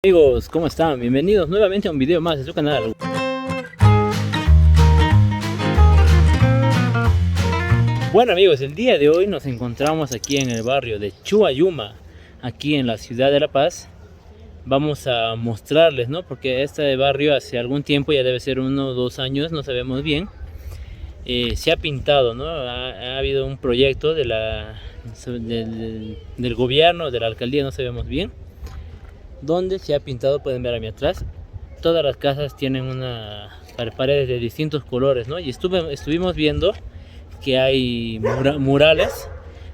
Amigos, ¿cómo están? Bienvenidos nuevamente a un video más de su canal. Bueno amigos, el día de hoy nos encontramos aquí en el barrio de Chuayuma, aquí en la ciudad de La Paz. Vamos a mostrarles, ¿no? Porque este barrio hace algún tiempo, ya debe ser 1 o 2 años, no sabemos bien, se ha pintado, ¿no? Ha habido un proyecto de del gobierno, de la alcaldía, no sabemos bien, donde se ha pintado. Pueden ver a mi atrás, todas las casas tienen paredes de distintos colores, ¿no? Y estuvimos viendo que hay murales,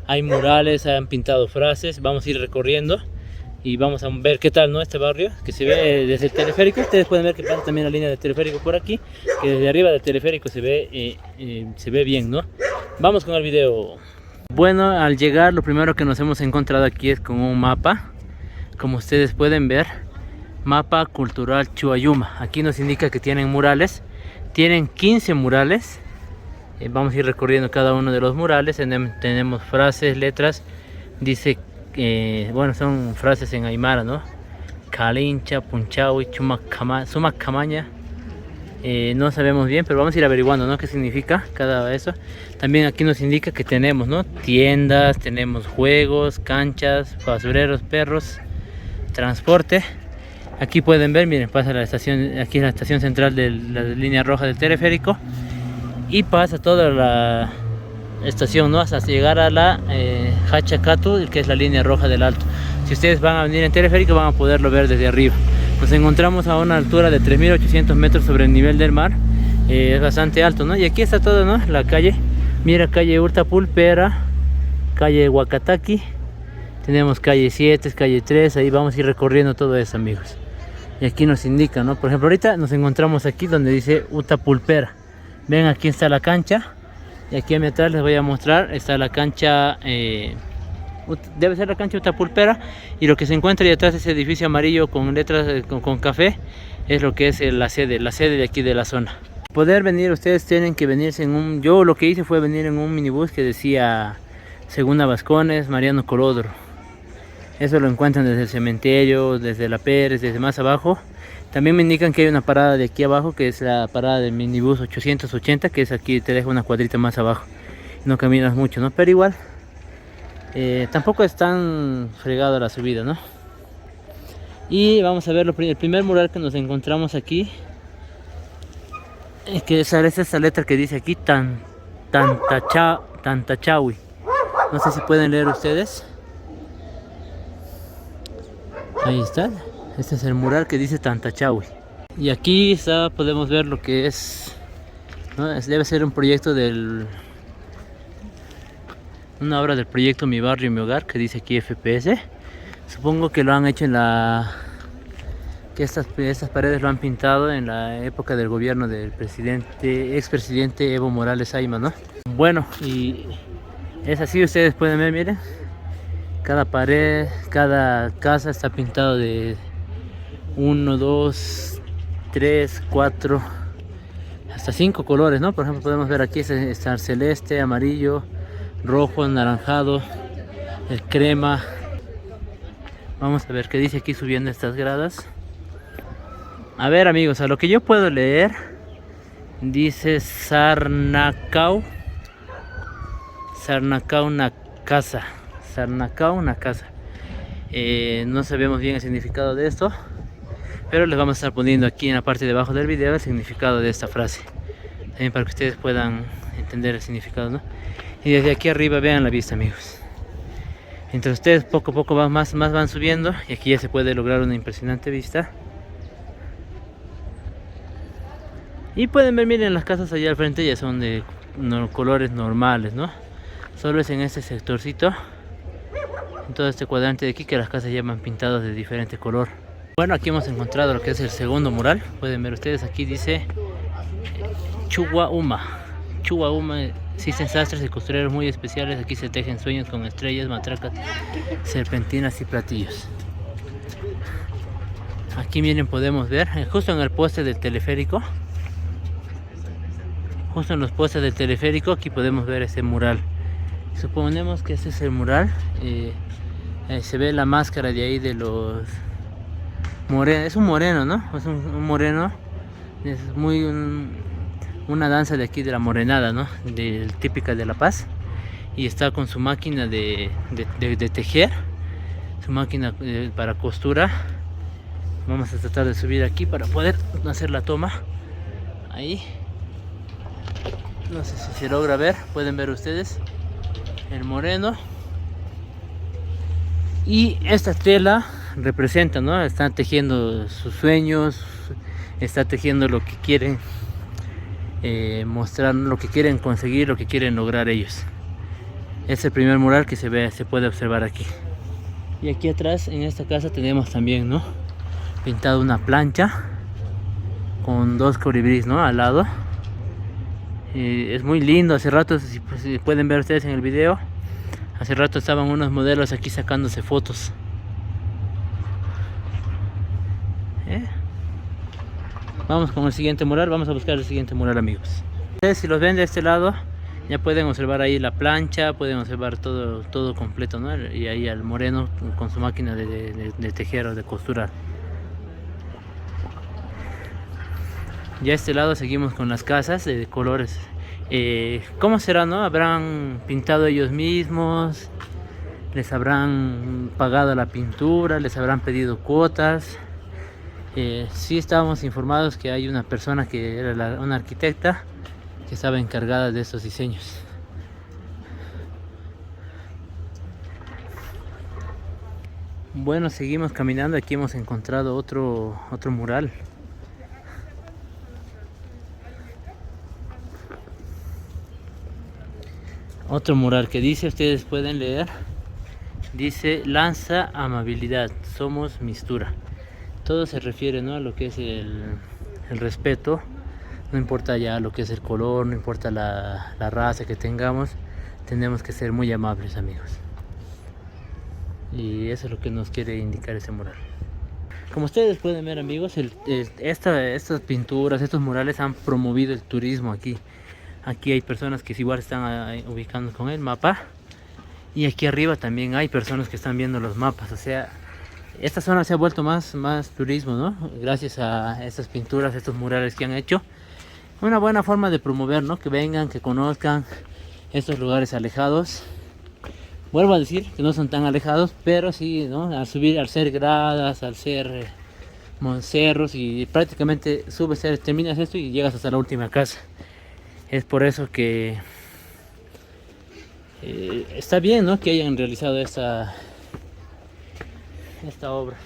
han pintado frases. Vamos a ir recorriendo y vamos a ver qué tal, ¿no? Este barrio que se ve desde el teleférico. Ustedes pueden ver que pasa también la línea del teleférico por aquí, que desde arriba del teleférico se ve bien, ¿no? Vamos con el video. Bueno, al llegar lo primero que nos hemos encontrado aquí es con un mapa. Como ustedes pueden ver, mapa cultural Chuayuma. Aquí nos indica que tienen murales, tienen 15 murales. Vamos a ir recorriendo cada uno de los murales. Tenemos frases, letras. Dice, bueno, son frases en aymara, ¿no? Kalincha, Punchawi, Sumak Camaña. No sabemos bien, pero vamos a ir averiguando, ¿no? Qué significa cada eso. También aquí nos indica que tenemos, ¿no? Tiendas, tenemos juegos, canchas, basureros, perros, transporte. Aquí pueden ver, miren, pasa la estación, aquí es la estación central de la línea roja del teleférico, y pasa toda la estación, ¿no? Hasta llegar a la Hachacatu, que es la línea roja del alto. Si ustedes van a venir en teleférico, van a poderlo ver desde arriba. Nos encontramos a una altura de 3.800 metros sobre el nivel del mar. Es bastante alto, ¿no? Y aquí está todo, ¿no? La calle, mira, calle Urtapulpera, calle Huacataqui. Tenemos calle 7, calle 3, ahí vamos a ir recorriendo todo eso, amigos. Y aquí nos indica, ¿no? Por ejemplo, ahorita nos encontramos aquí donde dice Utapulpera. Ven, aquí está la cancha. Y aquí a mi atrás les voy a mostrar, está la cancha, debe ser la cancha Utapulpera. Y lo que se encuentra ahí atrás, ese edificio amarillo con letras con café, es lo que es la sede de aquí de la zona. Para poder venir, ustedes tienen que venirse en un... Yo lo que hice fue venir en un minibús que decía Segunda Vascones, Mariano Colodro. Eso lo encuentran desde el cementerio, desde la Pérez, desde más abajo. También me indican que hay una parada de aquí abajo, que es la parada del minibús 880, que es aquí, te deja una cuadrita más abajo. No caminas mucho, ¿no? Pero igual, tampoco es tan fregado la subida, ¿no? Y vamos a ver el primer mural que nos encontramos aquí. Que es esa letra que dice aquí, Tantachawi. No sé si pueden leer ustedes. Ahí está, este es el mural que dice Tantachawi. Y aquí está, podemos ver lo que es, ¿no? Debe ser un proyecto una obra del proyecto Mi Barrio Mi Hogar, que dice aquí FPS. Supongo que lo han hecho que estas paredes lo han pintado en la época del gobierno del expresidente Evo Morales Ayma, ¿no? Bueno, y es así, ustedes pueden ver, miren. Cada pared, cada casa está pintado de 1, 2, 3, 4, hasta 5 colores, ¿no? Por ejemplo, podemos ver aquí está el celeste, amarillo, rojo, anaranjado, el crema. Vamos a ver qué dice aquí subiendo estas gradas. A ver, amigos, a lo que yo puedo leer, dice Sarnacau una casa. Sarnacau, una casa. No sabemos bien el significado de esto, pero les vamos a estar poniendo aquí en la parte de abajo del video el significado de esta frase, también para que ustedes puedan entender el significado, ¿no? Y desde aquí arriba vean la vista, amigos. Mientras ustedes poco a poco más van subiendo, y aquí ya se puede lograr una impresionante vista. Y pueden ver, miren, las casas allá al frente ya son de colores normales, ¿no? Solo es en este sectorcito, en todo este cuadrante de aquí, que las casas ya van pintadas de diferente color. Bueno, aquí hemos encontrado lo que es el segundo mural. Pueden ver ustedes, aquí dice Chuayuma. Existen sastres y costureros muy especiales. Aquí se tejen sueños con estrellas, matracas, serpentinas y platillos. Aquí miren, podemos ver justo en el poste del teleférico. Justo en los postes del teleférico, aquí podemos ver ese mural. Suponemos que ese es el mural. Se ve la máscara de ahí de moreno, es un moreno, ¿no? Es un moreno, es muy una danza de aquí de la morenada, ¿no? Típica de La Paz. Y está con su máquina de tejer, su máquina para costura. Vamos a tratar de subir aquí para poder hacer la toma. Ahí. No sé si se logra ver, pueden ver ustedes el moreno. Y esta tela representa, ¿no? Están tejiendo sus sueños, está tejiendo lo que quieren mostrar, lo que quieren conseguir, lo que quieren lograr ellos. Es el primer mural que se puede observar aquí. Y aquí atrás en esta casa tenemos también, ¿no? Pintado una plancha con 2 colibríes, ¿no? Al lado. Es muy lindo. Hace rato, si pueden ver ustedes en el video, hace rato estaban unos modelos aquí sacándose fotos. Vamos con el siguiente mural, vamos a buscar el siguiente mural, amigos. Ustedes, si los ven de este lado, ya pueden observar ahí la plancha, pueden observar todo completo, ¿no? Y ahí al moreno con su máquina de tejer o de costurar. Ya a este lado seguimos con las casas de colores. ¿Cómo será, no? ¿Habrán pintado ellos mismos? ¿Les habrán pagado la pintura? ¿Les habrán pedido cuotas? Sí estábamos informados que hay una persona que era una arquitecta que estaba encargada de estos diseños. Bueno, seguimos caminando. Aquí hemos encontrado otro mural. Otro mural que dice, ustedes pueden leer, dice: lanza amabilidad, somos mistura. Todo se refiere, ¿no? A lo que es el respeto. No importa ya lo que es el color, no importa la raza que tengamos, tenemos que ser muy amables, amigos. Y eso es lo que nos quiere indicar ese mural. Como ustedes pueden ver, amigos, estas pinturas, estos murales han promovido el turismo aquí. Aquí hay personas que igual están ubicando con el mapa. Y aquí arriba también hay personas que están viendo los mapas. O sea, esta zona se ha vuelto más turismo, ¿no? Gracias a estas pinturas, estos murales que han hecho. Una buena forma de promover, ¿no? Que vengan, que conozcan estos lugares alejados. Vuelvo a decir que no son tan alejados, pero sí, ¿no? Al subir, al ser gradas, al ser cerros, y prácticamente subes, terminas esto y llegas hasta la última casa. Es por eso que está bien, ¿no? Que hayan realizado esta obra.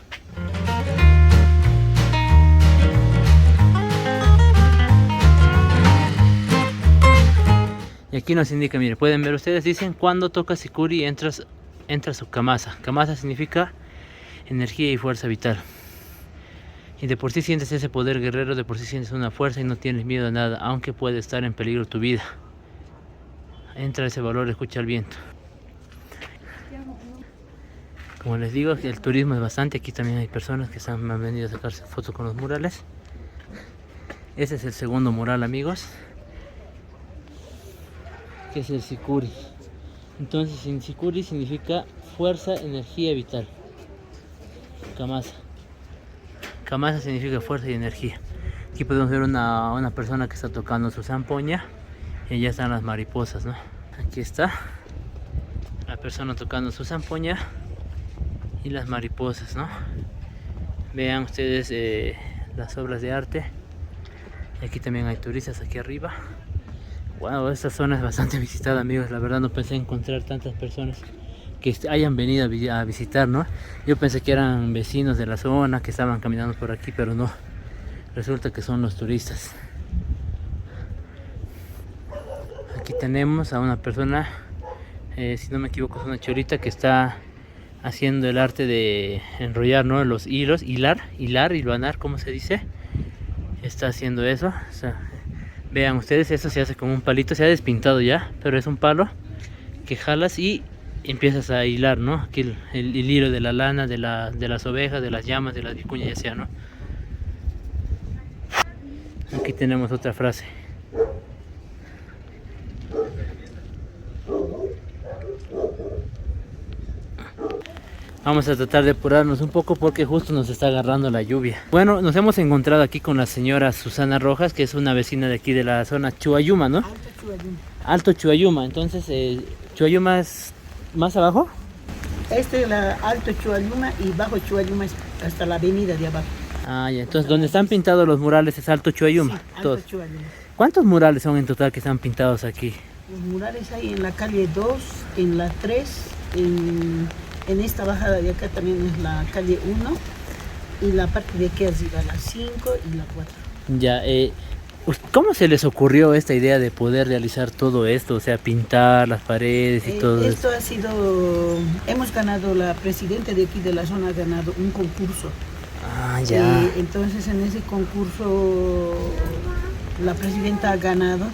Y aquí nos indica, mire, pueden ver ustedes, dicen: cuando tocas Sicuri entra su Kamasa. Kamasa significa energía y fuerza vital. Y de por sí sientes ese poder guerrero, de por sí sientes una fuerza y no tienes miedo a nada, aunque puede estar en peligro tu vida. Entra ese valor, escucha el viento. Como les digo, el turismo es bastante. Aquí también hay personas que han venido a sacarse fotos con los murales. Ese es el segundo mural, amigos, que es el Sicuri. Entonces, en Sicuri significa fuerza, energía vital. Kamasa. Kamasa significa fuerza y energía. Aquí podemos ver una persona que está tocando su zampoña. Y allá están las mariposas, ¿no? Aquí está la persona tocando su zampoña y las mariposas, ¿no? Vean ustedes las obras de arte. Aquí también hay turistas aquí arriba. Wow, esta zona es bastante visitada, amigos. La verdad no pensé encontrar tantas personas que hayan venido a visitar, ¿no? Yo pensé que eran vecinos de la zona que estaban caminando por aquí, pero no. Resulta que son los turistas. Aquí tenemos a una persona, si no me equivoco es una cholita que está haciendo el arte de enrollar, ¿no? Los hilos, hilar, hiluanar, ¿cómo se dice? Está haciendo eso. O sea, vean ustedes, eso se hace con un palito, se ha despintado ya, pero es un palo que jalas y empiezas a hilar, ¿no? Aquí el hilo de la lana, de las ovejas, de las llamas, de las vicuñas, ya sea, ¿no? Aquí tenemos otra frase. Vamos a tratar de apurarnos un poco porque justo nos está agarrando la lluvia. Bueno, nos hemos encontrado aquí con la señora Susana Rojas, que es una vecina de aquí de la zona Chuayuma, ¿no? Alto Chuayuma. Alto Chuayuma. Entonces, Chuayuma es más abajo. Este es la Alto Chuayuma y Bajo Chuayuma es hasta la avenida de abajo. Ah, ya. Entonces, donde están pintados los murales es Alto Chuayuma. Sí, Alto Todos. Chuayuma. ¿Cuántos murales son en total que están pintados aquí? Los murales hay en la calle 2, en la 3, en esta bajada de acá también es la calle 1 y la parte de aquí arriba la 5 y la 4. Ya, ¿cómo se les ocurrió esta idea de poder realizar todo esto? O sea, pintar las paredes y todo eso. Esto ha sido, hemos ganado, la presidenta de aquí de la zona ha ganado un concurso. Ah, ya. Entonces en ese concurso la presidenta ha ganado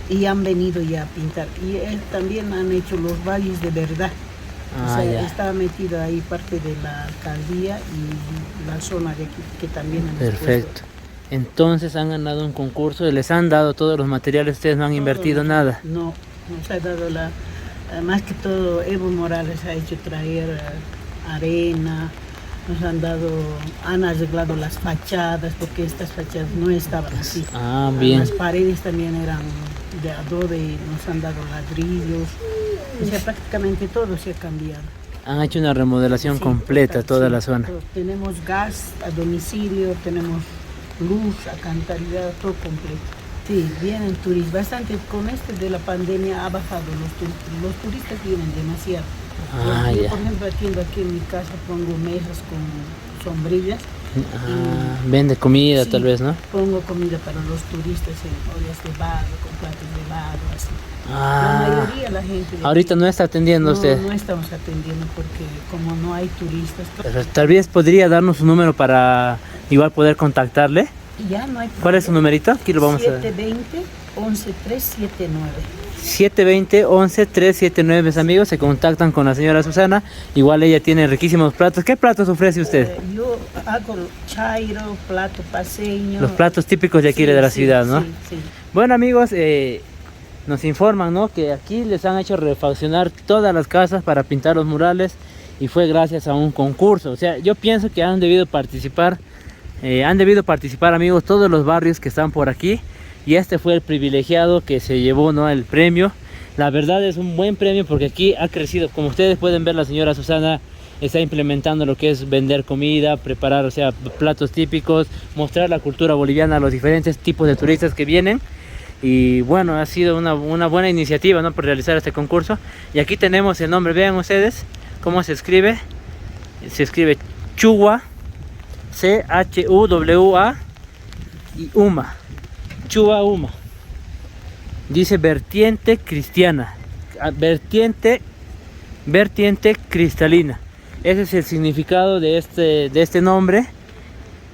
y han venido ya a pintar. Y también han hecho los valles de verdad. O sea, ya. está metida ahí parte de la alcaldía y la zona de aquí que también han Perfecto. Entonces han ganado un concurso y les han dado todos los materiales, ustedes no han invertido nada. No, nos ha dado más que todo Evo Morales ha hecho traer arena, han arreglado las fachadas porque estas fachadas no estaban así. Ah, bien. Las paredes también eran de adobe y nos han dado ladrillos. O sea, prácticamente todo se ha cambiado. Han hecho una remodelación Sí, completa total, toda sí, la zona. todo. Tenemos gas a domicilio, tenemos luz, alcantarillado, todo completo. Sí, vienen turistas, bastante. Con de la pandemia ha bajado los turistas vienen demasiado. Ah, Yo, ya. por ejemplo, atiendo aquí en mi casa, pongo mesas con sombrillas. Ah, vende comida Sí, tal vez, ¿no? Pongo comida para los turistas en ollas de barro, con platos de barro, así. La Ah, mayoría la gente... ahorita no está atendiendo usted. No estamos atendiendo porque como no hay turistas... Pero tal vez podría darnos un número para igual poder contactarle. Ya no hay... ¿Cuál es su numerito? Aquí lo vamos a... 720-11379. 720-11-379, mis amigos, se contactan con la señora Susana. Igual ella tiene riquísimos platos. ¿Qué platos ofrece usted? Yo hago chairo, plato paseño. Los platos típicos de aquí Sí, de la sí, ciudad, ¿no? Sí, sí. Bueno, amigos, nos informan, ¿no?, que aquí les han hecho refaccionar todas las casas para pintar los murales y fue gracias a un concurso. O sea, yo pienso que han debido participar, amigos, todos los barrios que están por aquí. Y este fue el privilegiado que se llevó, ¿no?, el premio. La verdad es un buen premio porque aquí ha crecido. Como ustedes pueden ver, la señora Susana está implementando lo que es vender comida, preparar, o sea, platos típicos, mostrar la cultura boliviana a los diferentes tipos de turistas que vienen. Y bueno, ha sido una buena iniciativa, ¿no?, por realizar este concurso. Y aquí tenemos el nombre, vean ustedes cómo se escribe. Se escribe Chuwa, C-H-U-W-A y Uma. Chuayuma. Dice vertiente cristiana, vertiente cristalina. Ese es el significado de este nombre,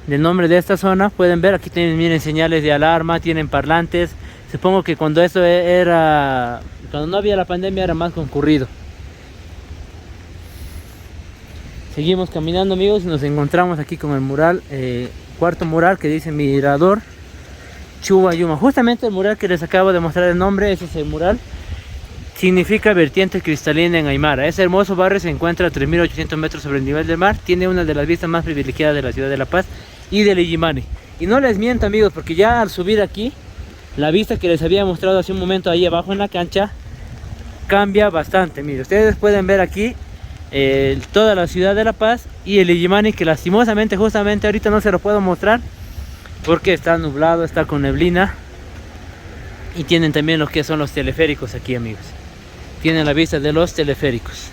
del nombre de esta zona. Pueden ver, aquí tienen, miren, señales de alarma, tienen parlantes. Supongo que cuando no había la pandemia era más concurrido. Seguimos caminando, amigos, y nos encontramos aquí con el mural, cuarto mural, que dice Mirador Chuayuma. Justamente el mural que les acabo de mostrar el nombre, ese es el mural. Significa vertiente cristalina en Aymara. Ese hermoso barrio se encuentra a 3.800 metros sobre el nivel del mar. Tiene una de las vistas más privilegiadas de la ciudad de La Paz y del Illimani. Y no les miento, amigos, porque ya al subir aquí, la vista que les había mostrado hace un momento ahí abajo en la cancha cambia bastante. Miren, ustedes pueden ver aquí toda la ciudad de La Paz y el Illimani, que lastimosamente justamente ahorita no se lo puedo mostrar porque está nublado, está con neblina. Y tienen también lo que son los teleféricos aquí, amigos. Tienen la vista de los teleféricos.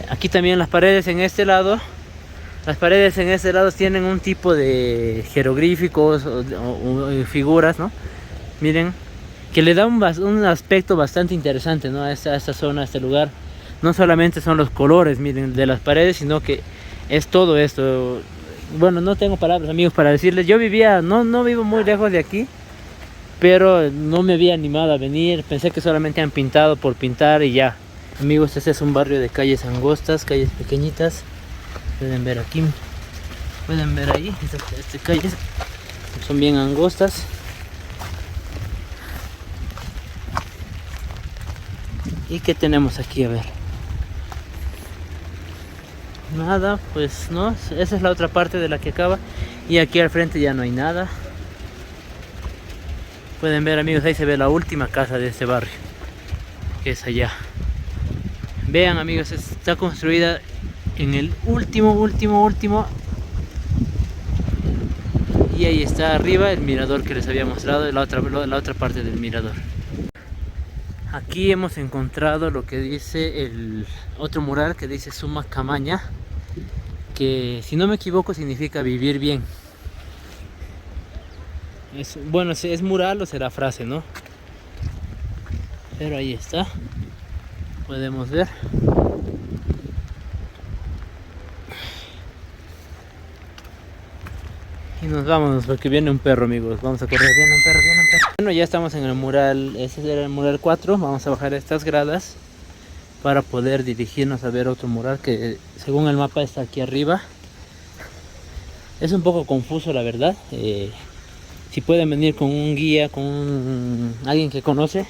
Aquí también las paredes en este lado. Las paredes en este lado tienen un tipo de jeroglíficos o figuras, ¿no? Miren, que le da un aspecto bastante interesante, ¿no?, a esta zona, a este lugar. No solamente son los colores, miren, de las paredes, sino que es todo esto. Bueno, no tengo palabras, amigos, para decirles. Yo no vivo muy lejos de aquí, pero no me había animado a venir. Pensé que solamente han pintado por pintar y ya. Amigos, este es un barrio de calles angostas, calles pequeñitas. Pueden ver aquí, pueden ver ahí, estas calles son bien angostas. ¿Y qué tenemos aquí? A ver. nada, pues no, esa es la otra parte de la que acaba. Y aquí al frente ya no hay nada. Pueden ver, amigos, ahí se ve la última casa de este barrio, que es allá. Vean, amigos, está construida en el último. Y ahí está arriba el mirador que les había mostrado, la otra parte del mirador. Aquí hemos encontrado lo que dice el otro mural, que dice Suma Camaña, que si no me equivoco significa vivir bien. Bueno, es mural o será frase, ¿no? Pero ahí está, podemos ver. Y nos vamos porque viene un perro, amigos. Vamos a correr, viene un perro. Bueno, ya estamos en el mural, ese era el mural 4. Vamos a bajar estas gradas para poder dirigirnos a ver otro mural que según el mapa está aquí arriba. Es un poco confuso, la verdad. Si pueden venir con un guía, con alguien que conoce,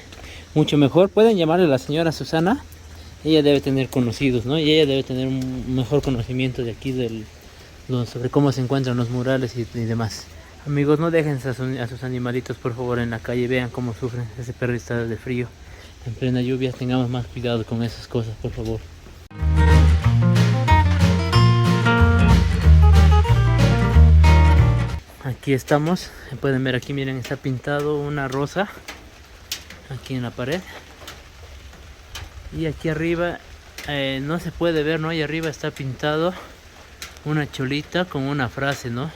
mucho mejor. Pueden llamarle a la señora Susana. Ella debe tener conocidos, ¿no? Y ella debe tener un mejor conocimiento de aquí sobre cómo se encuentran los murales y demás. Amigos, no dejen a sus animalitos por favor en la calle. Vean cómo sufren. Ese perro está de frío en plena lluvia. Tengamos más cuidado con esas cosas, por favor. Aquí estamos, pueden ver aquí, miren, está pintado una rosa aquí en la pared. Y aquí arriba no se puede ver, ¿no? Y arriba está pintado una cholita con una frase, ¿no?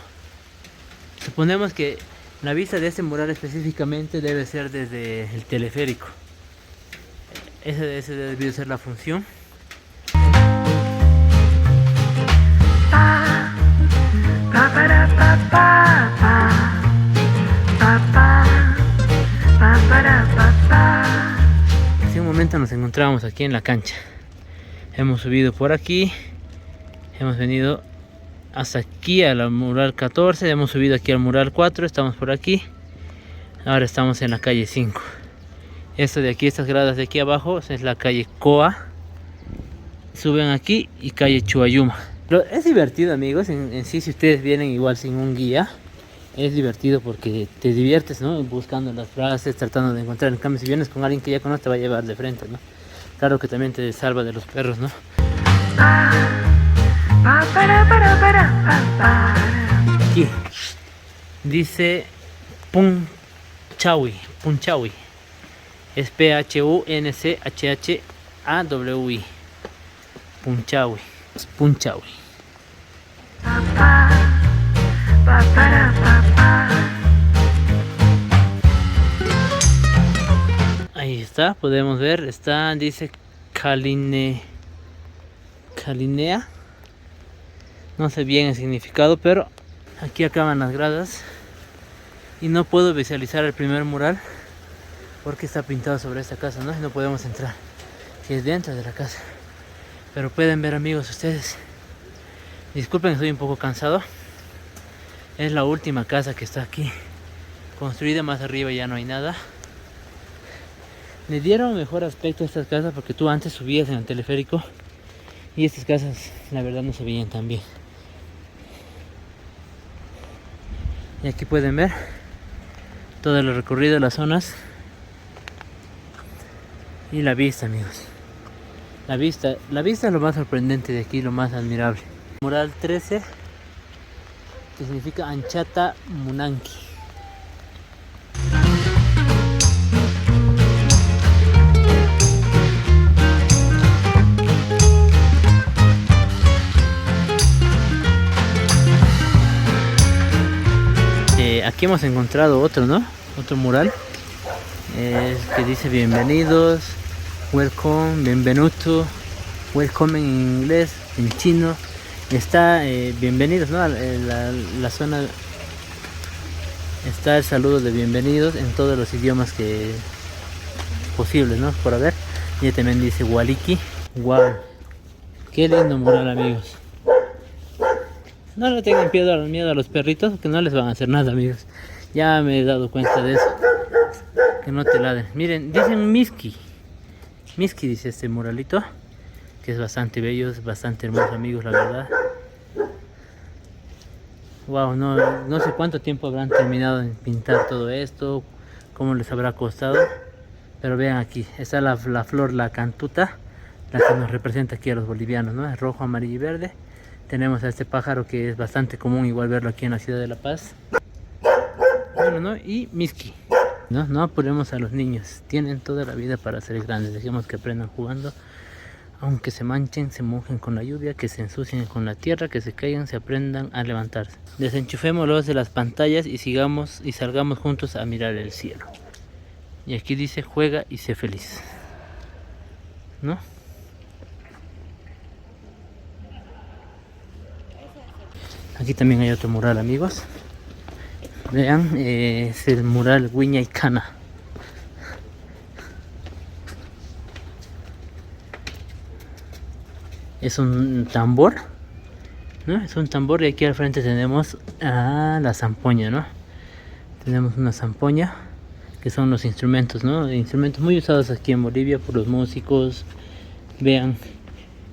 Suponemos que la vista de este mural específicamente debe ser desde el teleférico. Ese debe ser la función. Hace un momento nos encontrábamos aquí en la cancha. Hemos subido por aquí. Hemos venido hasta aquí al mural 14. Hemos subido aquí al mural 4. Estamos por aquí. Ahora estamos en la calle 5. Esto de aquí, estas gradas de aquí abajo, es la calle Coa. Suben aquí y calle Chuayuma. Es divertido, amigos, en sí, si ustedes vienen igual sin un guía, es divertido porque te diviertes, ¿no? Buscando las frases, tratando de encontrar. En cambio, si vienes con alguien que ya conoce, te va a llevar de frente, ¿no? Claro que también te salva de los perros, ¿no? Aquí dice Punchawi. Es Punchhawi. Punchawi. Ahí está, podemos ver, dice Calinea. No sé bien el significado, pero aquí acaban las gradas y no puedo visualizar el primer mural porque está pintado sobre esta casa, ¿no? Y no podemos entrar, que es dentro de la casa. Pero pueden ver, amigos, ustedes. Disculpen, estoy un poco cansado. Es la última casa que está aquí construida. Más arriba ya no hay nada. Le dieron mejor aspecto a estas casas porque tú antes subías en el teleférico y estas casas la verdad no se veían tan bien. Y aquí pueden ver todo el recorrido de las zonas y la vista, amigos. La vista es lo más sorprendente de aquí, lo más admirable. Mural 13, que significa Anchata Munanki. Aquí hemos encontrado otro, ¿no? Otro mural que dice bienvenidos, welcome, benvenuto, welcome en inglés, en chino. Está bienvenidos, ¿no? La zona está el saludo de bienvenidos en todos los idiomas que posibles, ¿no? Por haber. Y también dice Waliki. Wow, qué lindo mural, amigos. No le tengan miedo a los perritos, que no les van a hacer nada, amigos. Ya me he dado cuenta de eso. Que no te ladren. Miren, dicen Miski. Miski dice este muralito. que es bastante bello, es bastante hermoso, amigos, la verdad. Wow, no sé cuánto tiempo habrán terminado en pintar todo esto, cómo les habrá costado, pero vean aquí, está la flor, la cantuta, la que nos representa aquí a los bolivianos, ¿no? Es rojo, amarillo y verde. Tenemos a este pájaro que es bastante común igual verlo aquí en la ciudad de La Paz. Bueno, ¿no? Y Miski. No apuremos a los niños, tienen toda la vida para ser grandes, dejemos que aprendan jugando, aunque se manchen, se mojen con la lluvia, que se ensucien con la tierra, que se caigan, se aprendan a levantarse. Desenchufémoslos de las pantallas y salgamos juntos a mirar el cielo. Y aquí dice: juega y sé feliz, ¿no? Aquí también hay otro mural, amigos. Vean, es el mural Wiñaicana. Es un tambor, ¿no? Es un tambor, y aquí al frente tenemos la zampoña, ¿no? Tenemos una zampoña, que son los instrumentos, ¿no? Instrumentos muy usados aquí en Bolivia por los músicos. Vean,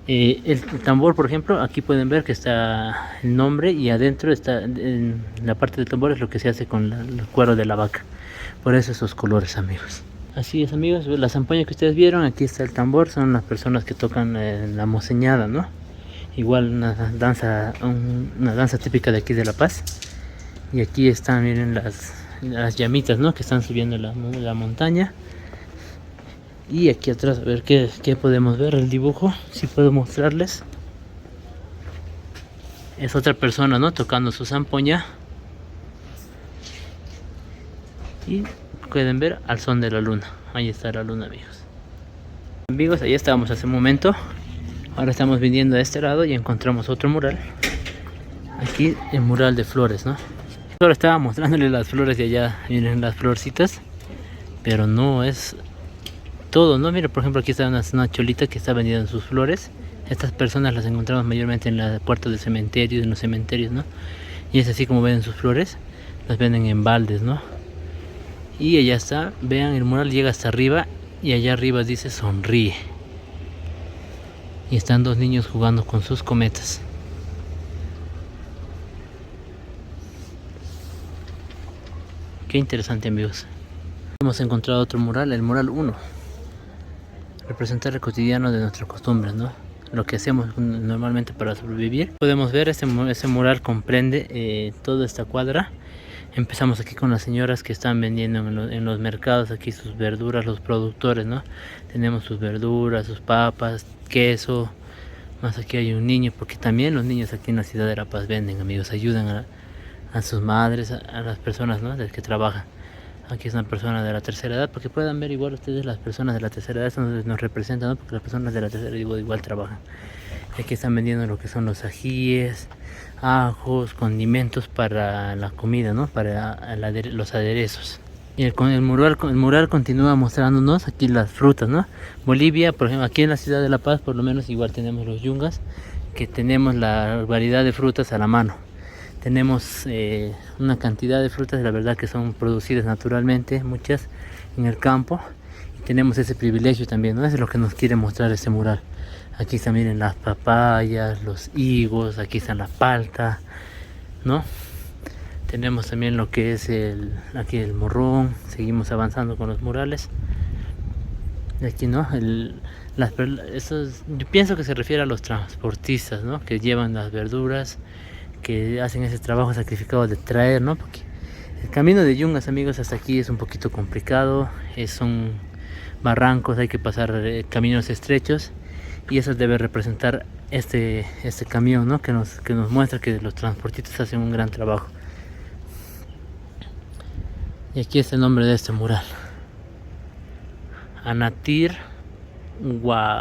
el tambor, por ejemplo, aquí pueden ver que está el nombre, y adentro está, en la parte del tambor, es lo que se hace con el cuero de la vaca. Por eso esos colores, amigos. Así es, amigos, la zampoña que ustedes vieron, aquí está el tambor, son las personas que tocan la moceñada, ¿no? Igual una danza típica de aquí de La Paz. Y aquí están, miren, las llamitas, ¿no? Que están subiendo la montaña. Y aquí atrás, a ver qué podemos ver, el dibujo, si puedo mostrarles. Es otra persona, ¿no? Tocando su zampoña. Y pueden ver al son de la luna. Ahí está la luna, amigos. Amigos, ahí estábamos hace un momento. Ahora estamos viniendo a este lado y encontramos otro mural. Aquí el mural de flores, ¿no? Ahora estaba mostrándoles las flores de allá. Miren las florcitas. Pero no es todo, ¿no? Mira, por ejemplo, aquí está una cholita que está vendiendo sus flores. Estas personas las encontramos mayormente en las puertas de cementerios, en los cementerios, ¿no? Y es así como venden sus flores. Las venden en baldes, ¿no? Y allá está, vean, el mural llega hasta arriba, y allá arriba dice sonríe. Y están dos niños jugando con sus cometas. Qué interesante, amigos. Hemos encontrado otro mural, el mural 1. Representar el cotidiano de nuestras costumbres, ¿no? Lo que hacemos normalmente para sobrevivir. Podemos ver, ese mural comprende toda esta cuadra. Empezamos aquí con las señoras que están vendiendo en los mercados aquí sus verduras, los productores, ¿no? Tenemos sus verduras, sus papas, queso. Más aquí hay un niño, porque también los niños aquí en la ciudad de La Paz venden, amigos, ayudan a sus madres, a las personas, ¿no? Que trabajan. Aquí es una persona de la tercera edad, porque puedan ver igual ustedes, las personas de la tercera edad nos representan, ¿no? Porque las personas de la tercera edad igual trabajan. Aquí están vendiendo lo que son los ajíes, ajos, condimentos para la comida, ¿no? Para los aderezos. Y el mural continúa mostrándonos aquí las frutas, ¿no? Bolivia, por ejemplo, aquí en la ciudad de La Paz, por lo menos igual tenemos los yungas, que tenemos la variedad de frutas a la mano. Tenemos una cantidad de frutas, la verdad, que son producidas naturalmente, muchas en el campo. Y tenemos ese privilegio también, ¿no? Eso es lo que nos quiere mostrar este mural. Aquí están, miren, las papayas, los higos, aquí están la palta, ¿no? Tenemos también lo que es aquí el morrón. Seguimos avanzando con los murales. Y aquí, ¿no? Yo pienso que se refiere a los transportistas, ¿no? Que llevan las verduras, que hacen ese trabajo sacrificado de traer, ¿no? Porque el camino de Yungas, amigos, hasta aquí es un poquito complicado. Son barrancos, hay que pasar caminos estrechos. Y eso debe representar este camión, ¿no? Que nos muestra que los transportistas hacen un gran trabajo. Y aquí está el nombre de este mural: Anatir Wapsa.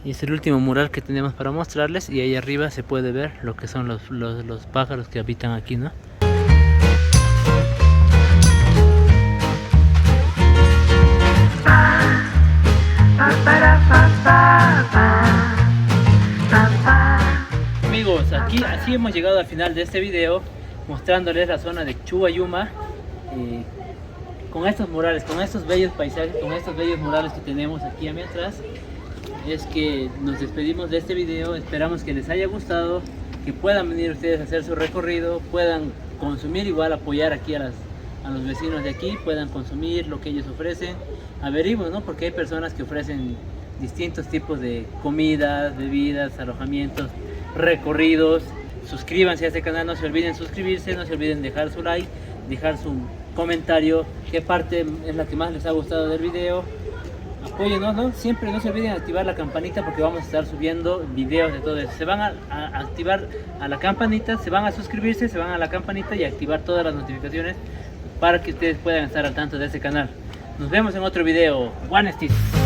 Y es el último mural que tenemos para mostrarles. Y ahí arriba se puede ver lo que son los pájaros que habitan aquí, ¿no? Amigos, así hemos llegado al final de este video, mostrándoles la zona de Chuayuma. con estos murales, con estos bellos paisajes, con estos bellos murales que tenemos aquí a mi atrás, es que nos despedimos de este video. Esperamos que les haya gustado, que puedan venir ustedes a hacer su recorrido, puedan consumir, igual apoyar aquí a los vecinos de aquí, puedan consumir lo que ellos ofrecen. Averigüen, ¿no? Porque hay personas que ofrecen distintos tipos de comidas, bebidas, alojamientos, recorridos. Suscríbanse a este canal, no se olviden suscribirse, no se olviden dejar su like, dejar su comentario, qué parte es la que más les ha gustado del video. Apóyennos, ¿no? Siempre no se olviden activar la campanita porque vamos a estar subiendo videos de todo eso. Se van a activar a la campanita, se van a suscribirse, se van a la campanita y activar todas las notificaciones para que ustedes puedan estar al tanto de este canal. Nos vemos en otro video. One Stitch.